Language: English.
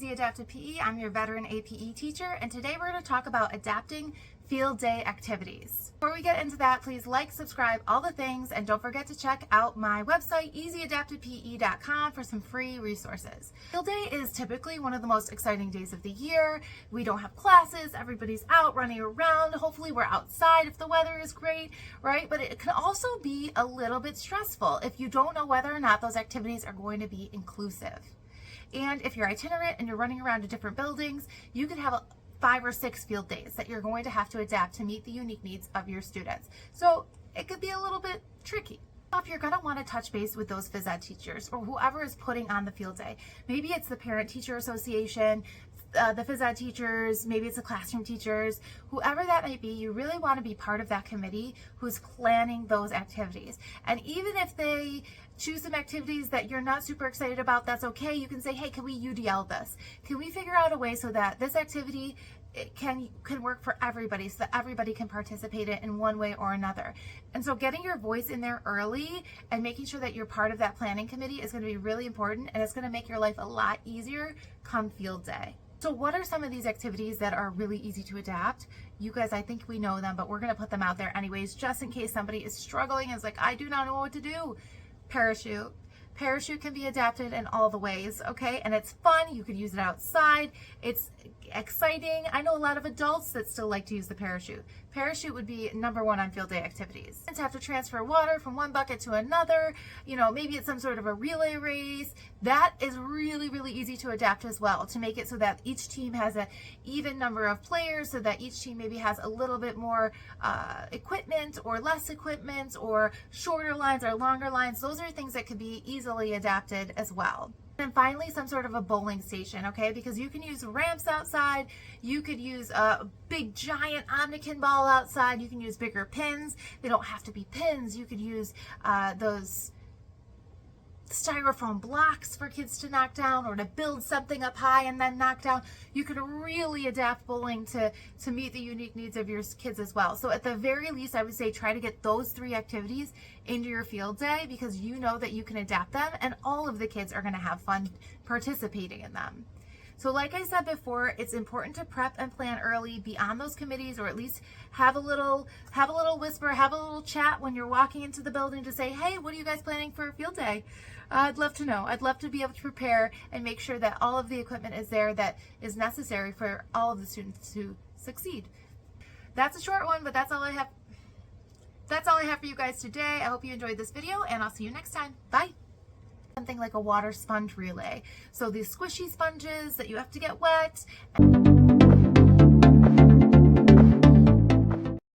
Easy Adapted PE. I'm your veteran APE teacher, and today we're going to talk about adapting field day activities. Before we get into that, please like, subscribe, all the things, and don't forget to check out my website, easyadaptedpe.com, for some free resources. Field day is typically one of the most exciting days of the year. We don't have classes, everybody's out running around. Hopefully we're outside if the weather is great, right? But it can also be a little bit stressful if you don't know whether or not those activities are going to be inclusive. And if you're itinerant and you're running around to different buildings, you could have 5 or 6 field days that you're going to have to adapt to meet the unique needs of your students. So it could be a little bit tricky. If you're going to want to touch base with those phys ed teachers or whoever is putting on the field day, maybe it's the Parent Teacher Association, the phys ed teachers, maybe it's the classroom teachers, whoever that might be, you really want to be part of that committee who's planning those activities. And even if they choose some activities that you're not super excited about, that's okay. You can say, hey, can we UDL this? Can we figure out a way so that this activity can work for everybody, so that everybody can participate in one way or another? And so getting your voice in there early and making sure that you're part of that planning committee is going to be really important, and it's going to make your life a lot easier come field day. So what are some of these activities that are really easy to adapt? You guys, I think we know them, but we're going to put them out there anyways, just in case somebody is struggling and is like, I do not know what to do. Parachute. Parachute can be adapted in all the ways, okay? And it's fun. You could use it outside. It's exciting. I know a lot of adults that still like to use the parachute. Parachute would be #1 on field day activities. Kids have to transfer water from one bucket to another. You know, maybe it's some sort of a relay race. That is really, really easy to adapt as well, to make it so that each team has an even number of players, so that each team maybe has a little bit more equipment or less equipment, or shorter lines or longer lines. Those are things that could be easily adapted as well. And finally, some sort of a bowling station, okay? Because you can use ramps outside, you could use a big giant omnikin ball outside, you can use bigger pins. They don't have to be pins. You could use those styrofoam blocks for kids to knock down, or to build something up high and then knock down. You can really adapt bowling to meet the unique needs of your kids as well. So at the very least, I would say try to get those 3 activities into your field day, because you know that you can adapt them and all of the kids are going to have fun participating in them. So like I said before, it's important to prep and plan early, be on those committees, or at least have a little whisper, have a little chat when you're walking into the building to say, hey, what are you guys planning for a field day? I'd love to know. I'd love to be able to prepare and make sure that all of the equipment is there that is necessary for all of the students to succeed. That's a short one, but that's all I have. That's all I have for you guys today. I hope you enjoyed this video, and I'll see you next time. Bye. Something like a water sponge relay. So these squishy sponges that you have to get wet.